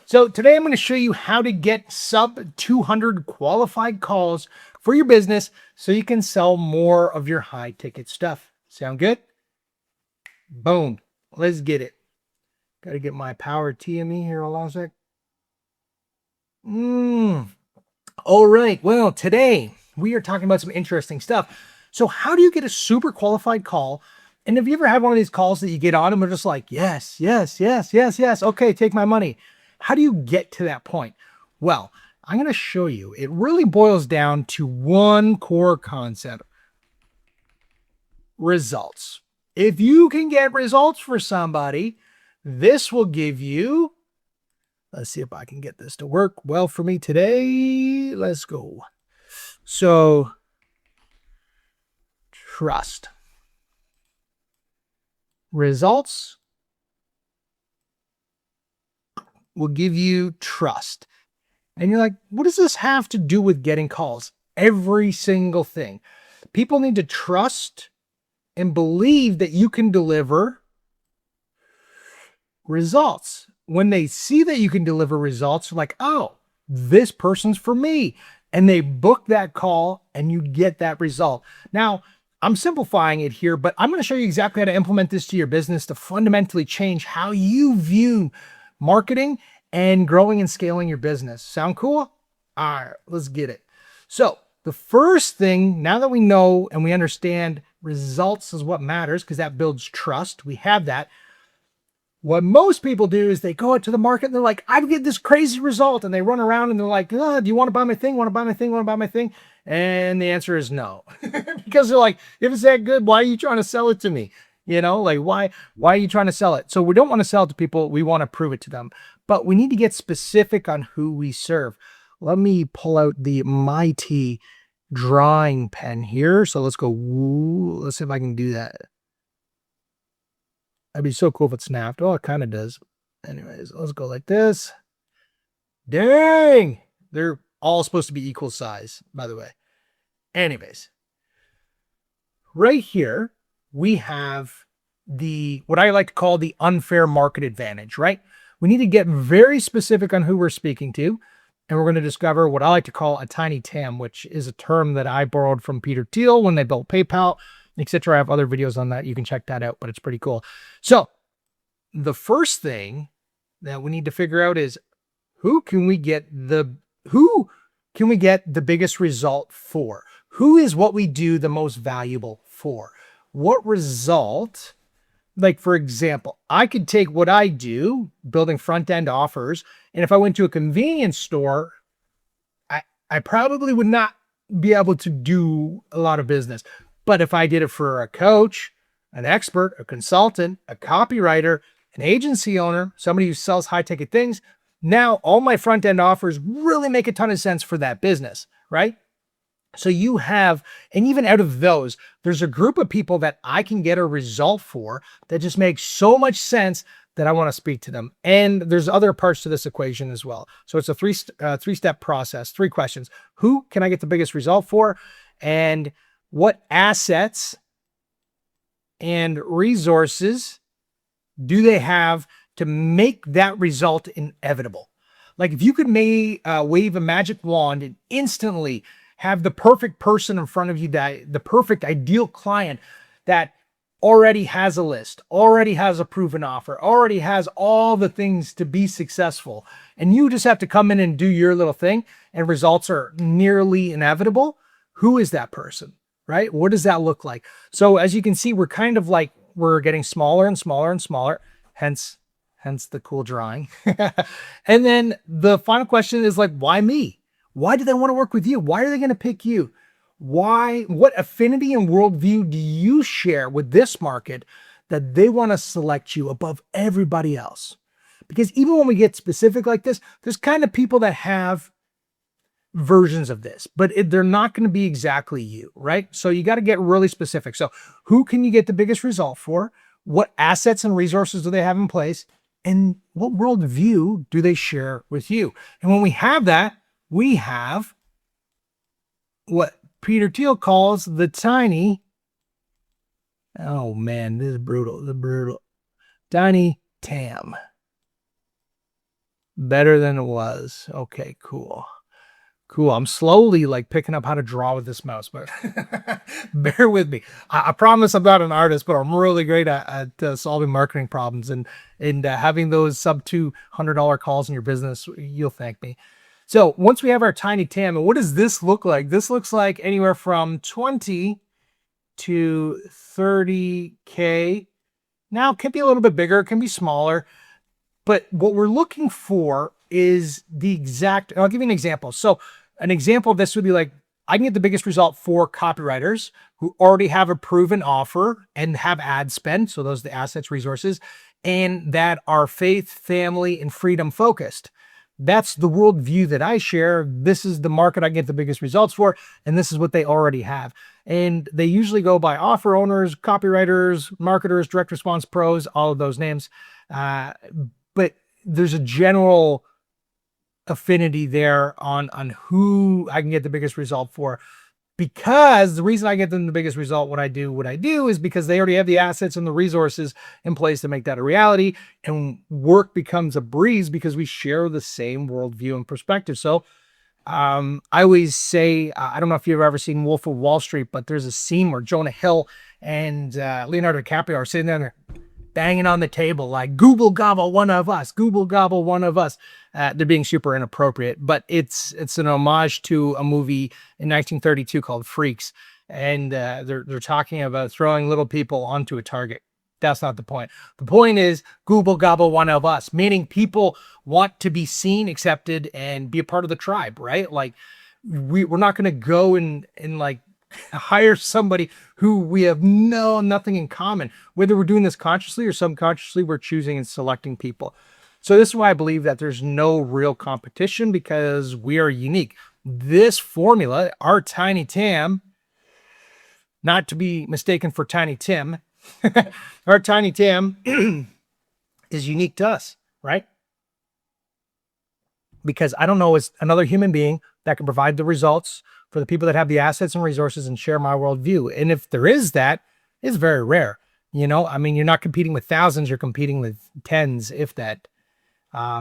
So today I'm going to show you how to get sub 200 qualified calls for your business so you can sell more of your high ticket stuff. Sound good? Boom. Let's get it. Got to get my power TME here. Hold on a sec. All right. Well, today we are talking about some interesting stuff. So how do you get a super qualified call? And have you ever had one of these calls that you get on and they're just like, yes, yes, yes, yes, yes. Okay, take my money. How do you get to that point? Well, I'm going to show you. It really boils down to one core concept: results. If you can get results for somebody, this will give you, let's see if I can get this to work well for me today. Let's go. So, trust. Results will give you trust. And you're like, what does this have to do with getting calls? Every single thing. People need to trust and believe that you can deliver results. When they see that you can deliver results, they're like, oh, this person's for me. And they book that call and you get that result. Now, I'm simplifying it here, but I'm going to show you exactly how to implement this to your business to fundamentally change how you view marketing and growing and scaling your business. Sound cool? All right, let's get it. So the first thing, now that we know and we understand results is what matters because that builds trust, we have that. What most people do is they go out to the market and they're like, I get this crazy result. And they run around and they're like, oh, do you want to buy my thing? Want to buy my thing? Want to buy my thing? And the answer is no. Because they're like, if it's that good, why are you trying to sell it to me? You know, like why are you trying to sell it? So we don't want to sell it to people. We want to prove it to them. But we need to get specific on who we serve. Let me pull out the mighty drawing pen here. So let's go. Woo, let's see if I can do that. That'd be so cool if it snapped. Oh, it kind of does. Anyways, let's go like this. Dang! They're all supposed to be equal size, by the way. Anyways, right here, we have what I like to call the unfair market advantage, right? We need to get very specific on who we're speaking to. And we're going to discover what I like to call a tiny TAM, which is a term that I borrowed from Peter Thiel when they built PayPal, etc. I have other videos on that. You can check that out, but it's pretty cool. So the first thing that we need to figure out is who can we get the biggest result for? Who is what we do the most valuable for? What result? Like, for example, I could take what I do, building front-end offers, and if I went to a convenience store, I probably would not be able to do a lot of business. But if I did it for a coach, an expert, a consultant, a copywriter, an agency owner, somebody who sells high-ticket things, now all my front-end offers really make a ton of sense for that business, right? So you have, and even out of those, there's a group of people that I can get a result for that just makes so much sense that I want to speak to them. And there's other parts to this equation as well. So it's a three-step process, 3 questions. Who can I get the biggest result for? And what assets and resources do they have to make that result inevitable? Like if you could wave a magic wand and instantly have the perfect person in front of you, the perfect ideal client that already has a list, already has a proven offer, already has all the things to be successful, and you just have to come in and do your little thing and results are nearly inevitable, who is that person, right? What does that look like? So as you can see, we're kind of like, we're getting smaller and smaller and smaller, hence the cool drawing. And then the final question is like, why me? Why do they want to work with you? Why are they going to pick you? Why? What affinity and worldview do you share with this market that they want to select you above everybody else? Because even when we get specific like this, there's kind of people that have versions of this, but they're not going to be exactly you, right? So you got to get really specific. So who can you get the biggest result for? What assets and resources do they have in place? And what worldview do they share with you? And when we have that, we have what Peter Thiel calls the tiny, oh man, this is brutal, tiny TAM. Better than it was. Okay, cool. Cool. I'm slowly like picking up how to draw with this mouse, but bear with me. I promise I'm not an artist, but I'm really great at solving marketing problems and having those sub $200 calls in your business. You'll thank me. So once we have our tiny TAM, and what does this look like? This looks like anywhere from 20 to 30K. Now it can be a little bit bigger, it can be smaller. But what we're looking for is the exact, I'll give you an example. So an example of this would be like, I can get the biggest result for copywriters who already have a proven offer and have ad spend. So those are the assets, resources, and that are faith, family, and freedom focused. That's the worldview that I share. This is the market I get the biggest results for, and this is what they already have. And they usually go by offer owners, copywriters, marketers, direct response pros, all of those names. But there's a general affinity there on who I can get the biggest result for, because the reason I get them the biggest result when I do what I do is because they already have the assets and the resources in place to make that a reality, and work becomes a breeze because we share the same worldview and perspective. So I always say, I don't know if you've ever seen Wolf of Wall Street, but there's a scene where Jonah Hill and Leonardo DiCaprio are sitting there banging on the table like, "Google gobble one of us, Google gobble one of us." They're being super inappropriate, but it's an homage to a movie in 1932 called Freaks, and they're talking about throwing little people onto a target. That's not the point. The point is Google gobble one of us, meaning people want to be seen, accepted, and be a part of the tribe, right? Like we're not going to go and like hire somebody who we have nothing in common. Whether we're doing this consciously or subconsciously, we're choosing and selecting people. So this is why I believe that there's no real competition, because we are unique. This formula, our tiny TAM, not to be mistaken for Tiny Tim, our tiny TAM is unique to us, right? Because I don't know as another human being that can provide the results for the people that have the assets and resources and share my worldview. And if there is that, it's very rare. You know, I mean, you're not competing with thousands, you're competing with tens, if that.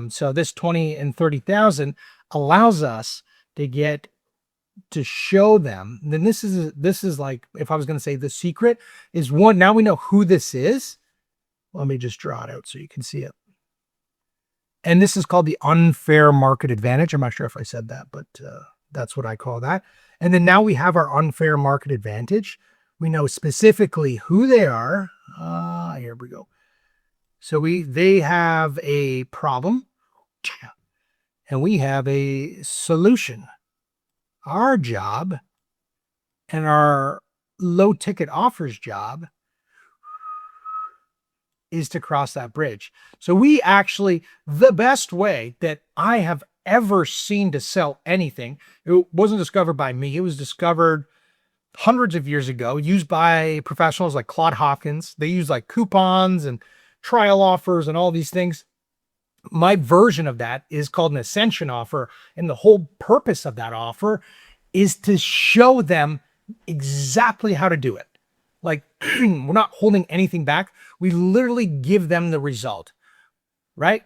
So this 20 and 30,000 allows us to get to show them. Then this is like, if I was going to say the secret is one, now we know who this is. Let me just draw it out so you can see it. And this is called the unfair market advantage. I'm not sure if I said that, but that's what I call that. And then now we have our unfair market advantage. We know specifically who they are. Here we go. So they have a problem and we have a solution. Our job and our low ticket offers job is to cross that bridge. So we actually, the best way that I have ever seen to sell anything, it wasn't discovered by me. It was discovered hundreds of years ago, used by professionals like Claude Hopkins. They use like coupons and trial offers and all these things. My version of that is called an Ascension Offer. And the whole purpose of that offer is to show them exactly how to do it. Like we're not holding anything back. We literally give them the result, right?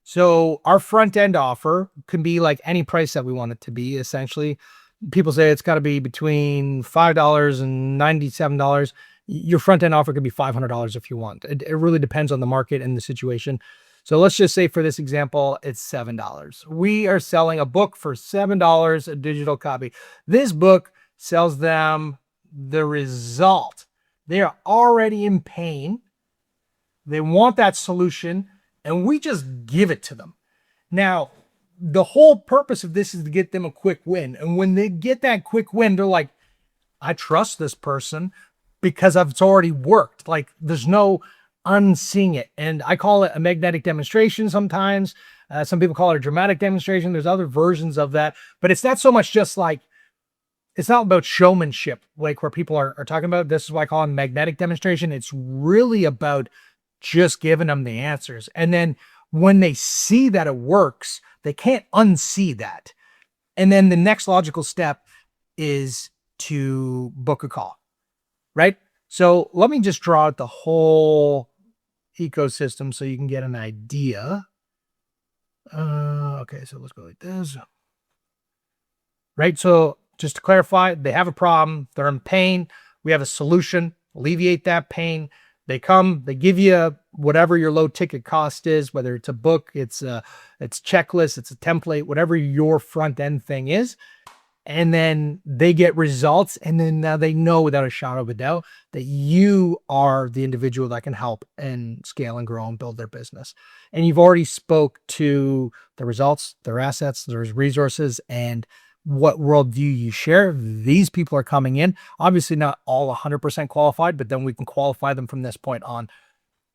So our front end offer can be like any price that we want it to be. Essentially, people say it's got to be between $5 and $97. Your front end offer could be $500 if you want. It really depends on the market and the situation. So let's just say for this example, it's $7. We are selling a book for $7, a digital copy. This book sells them the result. They are already in pain. They want that solution, and we just give it to them. Now, the whole purpose of this is to get them a quick win. And when they get that quick win, they're like, I trust this person because it's already worked. Like there's no unseeing it. And I call it a magnetic demonstration sometimes. Some people call it a dramatic demonstration. There's other versions of that, but it's not so much just like, it's not about showmanship, like where people are talking about. This is why I call it magnetic demonstration. It's really about just giving them the answers. And then when they see that it works, they can't unsee that. And then the next logical step is to book a call, right? So let me just draw out the whole ecosystem so you can get an idea Okay, so let's go like this. Right. So just to clarify, they have a problem. They're in pain. We have a solution, alleviate that pain. They come, they give you whatever your low ticket cost is, whether it's a book, it's checklist, it's a template, whatever your front end thing is. And then they get results. And then now they know without a shadow of a doubt that you are the individual that can help and scale and grow and build their business. And you've already spoke to the results, their assets, there's resources, and what worldview you share. These people are coming in, obviously not all 100% qualified, but then we can qualify them from this point on.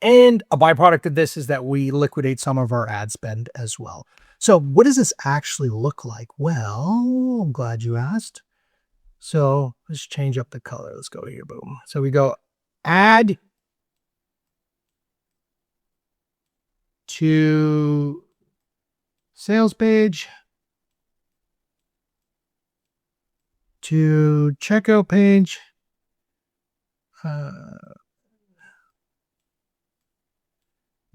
And a byproduct of this is that we liquidate some of our ad spend as well. So what does this actually look like? Well, I'm glad you asked. So let's change up the color. Let's go here, boom. So we go add to sales page, to checkout page,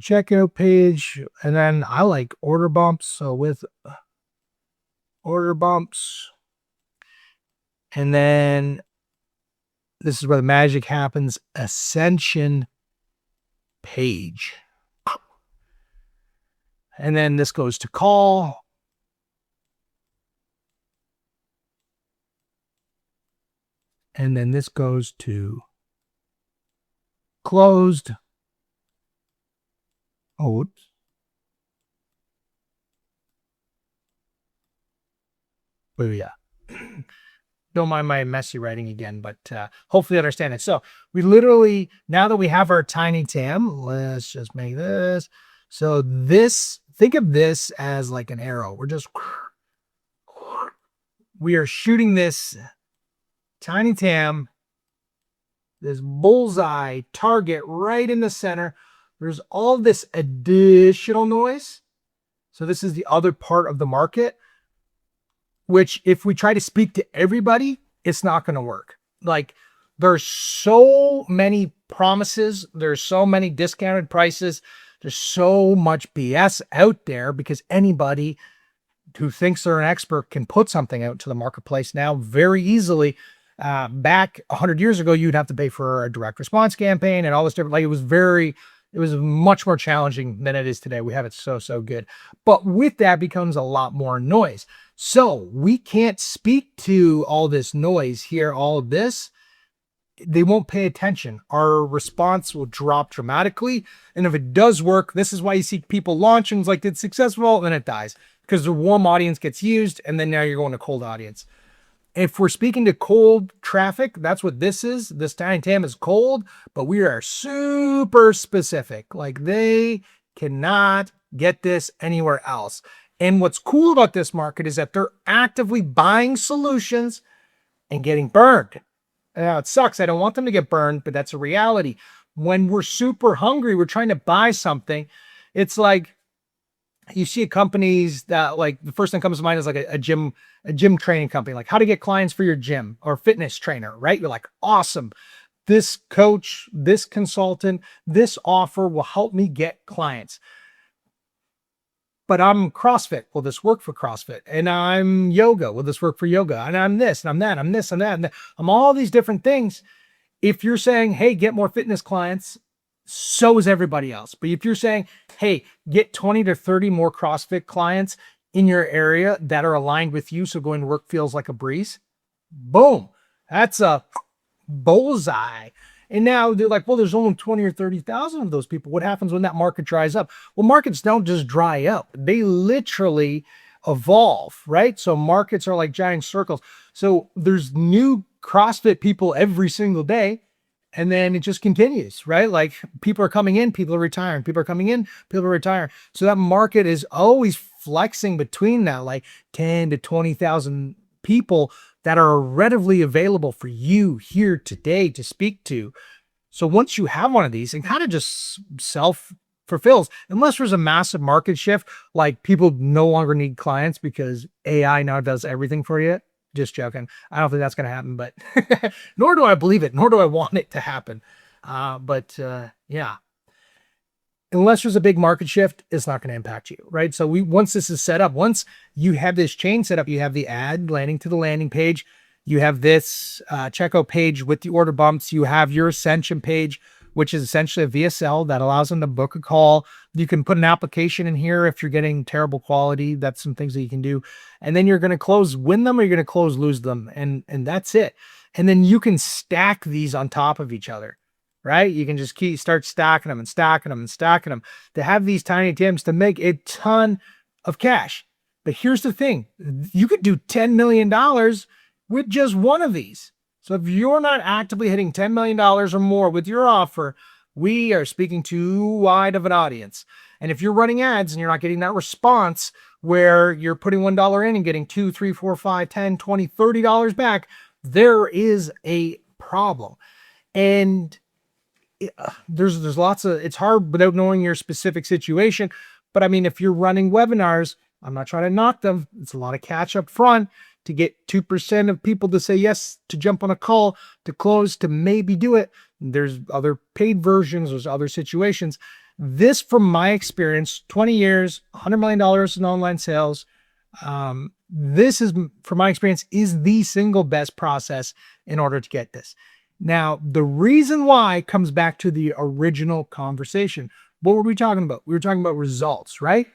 checkout page, and then I like order bumps. So with order bumps, and then this is where the magic happens, Ascension page. And then this goes to call. And then this goes to closed. Oh, whoops. Wait, yeah. Don't mind my messy writing again, but hopefully you understand it. So we literally, now that we have our tiny TAM, let's just make this. So this, think of this as like an arrow. We are shooting this tiny TAM, this bullseye target right in the center. There's all this additional noise. So this is the other part of the market, which if we try to speak to everybody, it's not going to work. Like there's so many promises. There's so many discounted prices. There's so much BS out there because anybody who thinks they're an expert can put something out to the marketplace now very easily. Back 100 years ago, you'd have to pay for a direct response campaign and all this different, like it was much more challenging than it is today. We have it so good. But with that becomes a lot more noise. So we can't speak to all this noise, hear all of this. They won't pay attention. Our response will drop dramatically. And if it does work, this is why you see people launch and it's like it's successful, and then it dies because the warm audience gets used. And then now you're going to cold audience. If we're speaking to cold traffic, that's what this is. This tiny TAM is cold, but we are super specific. Like they cannot get this anywhere else. And what's cool about this market is that they're actively buying solutions and getting burned. Now it sucks. I don't want them to get burned, but that's a reality. When we're super hungry, we're trying to buy something. It's like, you see companies that like the first thing comes to mind is like a gym training company, like how to get clients for your gym or fitness trainer, right? You're like, awesome. This coach, this consultant, this offer will help me get clients. But I'm CrossFit. Will this work for CrossFit? And I'm yoga. Will this work for yoga? And I'm this and I'm that. I'm this and that. And I'm all these different things. If you're saying, hey, get more fitness clients, so is everybody else. But if you're saying, hey, get 20 to 30 more CrossFit clients in your area that are aligned with you, so going to work feels like a breeze, boom, that's a bullseye. And now they're like, well, there's only 20 or 30,000 of those people. What happens when that market dries up? Well, markets don't just dry up. They literally evolve, right? So markets are like giant circles. So there's new CrossFit people every single day. And then it just continues, right? Like people are coming in, people are retiring, people are coming in, people are retiring. So that market is always flexing between that, like 10 to 20,000 people that are readily available for you here today to speak to. So once you have one of these, it kind of just self-fulfills, unless there's a massive market shift, like people no longer need clients because AI now does everything for you. Just joking. I don't think that's going to happen, but nor do I believe it, nor do I want it to happen. Yeah. unless there's a big market shift, it's not going to impact you, right? So once this is set up, once you have this chain set up, you have the ad landing to the landing page, you have this checkout page with the order bumps, you have your Ascension page, which is essentially a VSL that allows them to book a call. You can put an application in here if you're getting terrible quality. That's some things that you can do. And then you're going to win them, or you're going to close, lose them. And that's it. And then you can stack these on top of each other, right? You can just start stacking them and stacking them and stacking them to have these tiny TAMs to make a ton of cash. But here's the thing. You could do $10 million with just one of these. So if you're not actively hitting $10 million or more with your offer, we are speaking too wide of an audience. And if you're running ads and you're not getting that response where you're putting $1 in and getting $2, $3, $4, $5, $10, $20, $30 back, there is a problem. And there's lots of, it's hard without knowing your specific situation. But I mean, if you're running webinars, I'm not trying to knock them. It's a lot of catch up front to get 2% of people to say yes, to jump on a call, to close, to maybe do it. There's other paid versions, there's other situations. This, from my experience, 20 years, $100 million in online sales. This is, from my experience, is the single best process in order to get this. Now, the reason why comes back to the original conversation. What were we talking about? We were talking about results, right?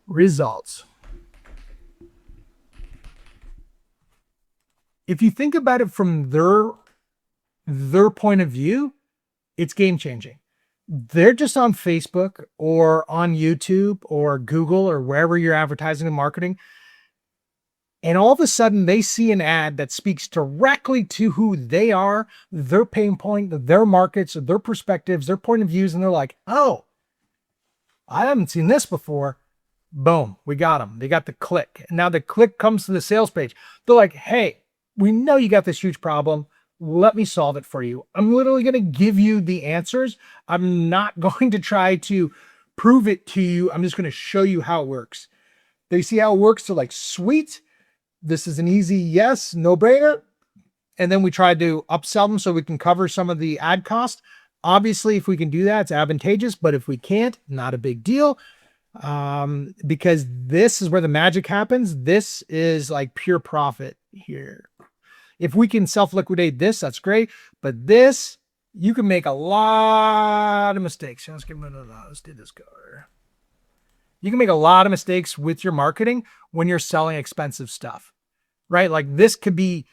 Results. If you think about it from their point of view, it's game changing. They're just on Facebook or on YouTube or Google or wherever you're advertising and marketing. And all of a sudden they see an ad that speaks directly to who they are, their pain point, their markets, their perspectives, their point of views. And they're like, oh, I haven't seen this before. Boom, we got them. They got the click. And now the click comes to the sales page. They're like, hey, we know you got this huge problem. Let me solve it for you. I'm literally going to give you the answers. I'm not going to try to prove it to you. I'm just going to show you how it works. They see how it works. They're like, sweet. This is an easy yes, no brainer. And then we try to upsell them so we can cover some of the ad cost. Obviously, if we can do that, it's advantageous. But if we can't, not a big deal. Because this is where the magic happens. This is like pure profit here. If we can self-liquidate this, that's great. But this, you can make a lot of mistakes. Let's do this color. You can make a lot of mistakes with your marketing when you're selling expensive stuff, right? Like this could be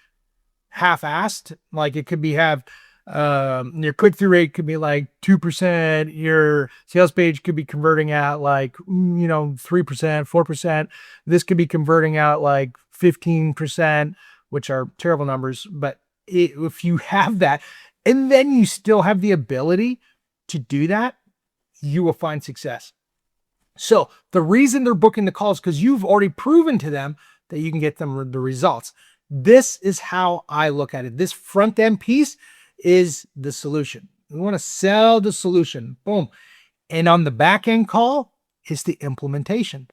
half-assed. Like it could be your click-through rate could be like 2%. Your sales page could be converting at like, 3%, 4%. This could be converting at like 15%, which are terrible numbers. But if you have that, and then you still have the ability to do that, you will find success. So the reason they're booking the calls, because you've already proven to them that you can get them the results. This is how I look at it. This front end piece is the solution. We want to sell the solution. Boom. And on the back end call is the implementation.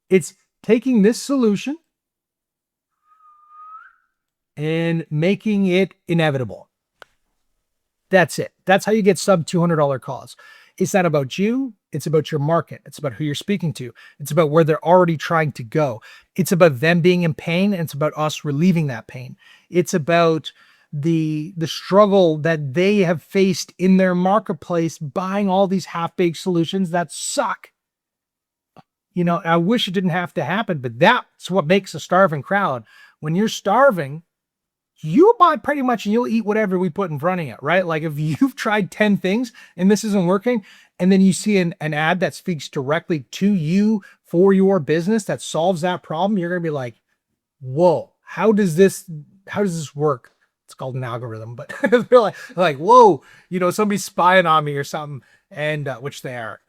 It's taking this solution and making it inevitable. That's it. That's how you get sub $200 calls. It's not about you. It's about your market. It's about who you're speaking to. It's about where they're already trying to go. It's about them being in pain, and it's about us relieving that pain. It's about the struggle that they have faced in their marketplace buying all these half-baked solutions that suck. I wish it didn't have to happen, but that's what makes a starving crowd. When you're starving, you'll buy pretty much and you'll eat whatever we put in front of you, right? Like if you've tried 10 things and this isn't working, and then you see an ad that speaks directly to you for your business that solves that problem, you're going to be like, whoa, how does this work? It's called an algorithm, but they're like, whoa, somebody's spying on me or something, and which they are.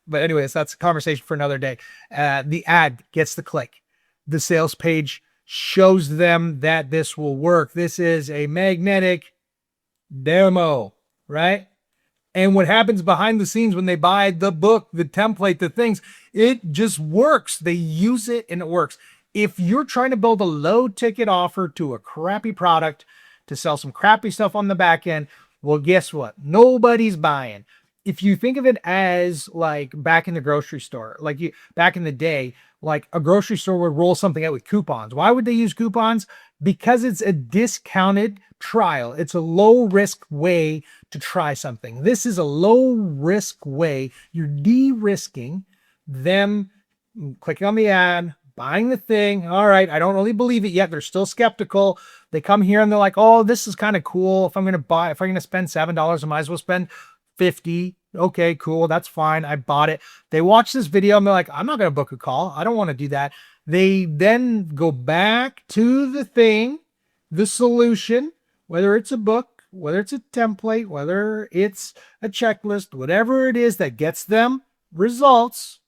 But anyways, that's a conversation for another day. The ad gets the click. The sales page shows them that this will work. This is a magnetic demo, right? And what happens behind the scenes when they buy the book, the template, the things, it just works. They use it and it works. If you're trying to build a low ticket offer to a crappy product to sell some crappy stuff on the back end, Well, guess what? Nobody's buying. If you think of it as like back in the grocery store, back in the day, like a grocery store would roll something out with coupons. Why would they use coupons? Because it's a discounted trial. It's a low risk way to try something. This is a low risk way. You're de-risking them clicking on the ad, buying the thing. All right, I don't really believe it yet. They're still skeptical. They come here and they're like, oh, this is kind of cool. If I'm going to spend $7, I might as well spend 50. Okay, cool. That's fine. I bought it. They watch this video and they're like, I'm not going to book a call. I don't want to do that. They then go back to the thing, the solution, whether it's a book, whether it's a template, whether it's a checklist, whatever it is that gets them results.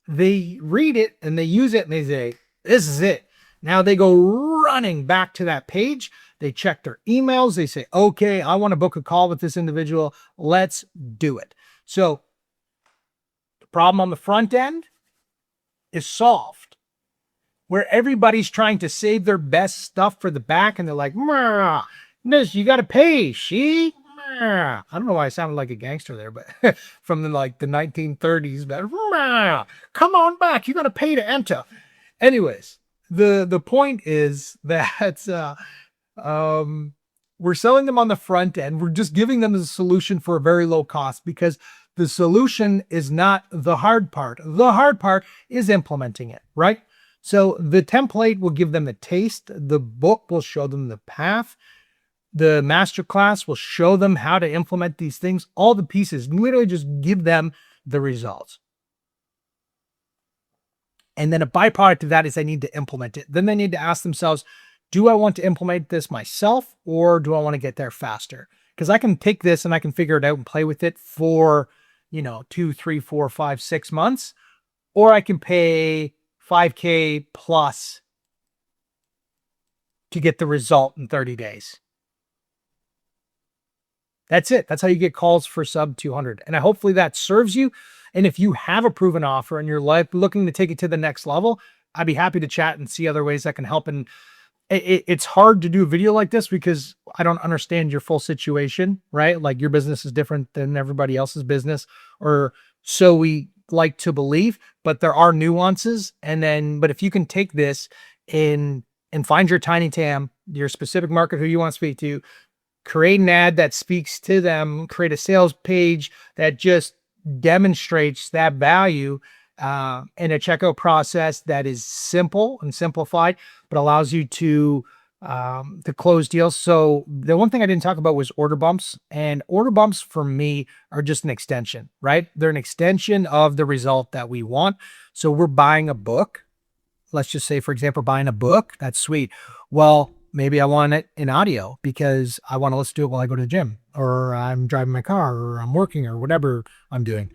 They read it and they use it and they say, this is it. Now they go running back to that page. They check their emails. They say, okay, I want to book a call with this individual. Let's do it. So the problem on the front end is solved, where everybody's trying to save their best stuff for the back. And they're like, this, you got to pay. She, I don't know why I sounded like a gangster there, but from the 1930s, but come on back. You got to pay to enter. Anyways, the point is that we're selling them on the front end. We're just giving them the solution for a very low cost, because the solution is not the hard part. The hard part is implementing it, right? So the template will give them the taste. The book will show them the path. The masterclass will show them how to implement these things. All the pieces, literally just give them the results. And then a byproduct of that is they need to implement it. Then they need to ask themselves, do I want to implement this myself, or do I want to get there faster? Because I can take this and I can figure it out and play with it for, 2, 3, 4, 5, 6 months, or I can pay $5,000 plus to get the result in 30 days. That's it. That's how you get calls for sub 200. And hopefully that serves you. And if you have a proven offer and you're looking to take it to the next level, I'd be happy to chat and see other ways that can help. And it's hard to do a video like this because I don't understand your full situation, right? Like your business is different than everybody else's business, or so we like to believe, but there are nuances. But if you can take this and find your tiny TAM, your specific market who you want to speak to, create an ad that speaks to them, create a sales page that just demonstrates that value, and a checkout process that is simple and simplified, but allows you to close deals. So the one thing I didn't talk about was order bumps, and order bumps for me are just an extension, right? They're an extension of the result that we want. So we're buying a book. Let's just say, for example, buying a book. That's sweet. Well, maybe I want it in audio because I want to listen to it while I go to the gym, or I'm driving my car, or I'm working, or whatever I'm doing.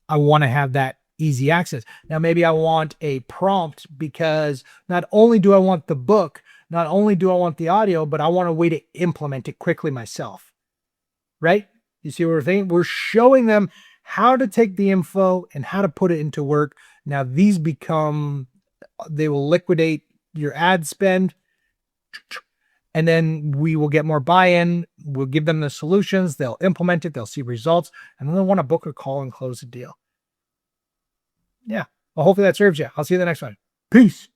I want to have that easy access. Now, maybe I want a prompt because not only do I want the book, not only do I want the audio, but I want a way to implement it quickly myself, right? You see what we're thinking? We're showing them how to take the info and how to put it into work. Now, they will liquidate your ad spend, and then we will get more buy-in. We'll give them the solutions. They'll implement it. They'll see results, and then they'll want to book a call and close a deal. Yeah. Well, hopefully that serves you. I'll see you in the next one. Peace.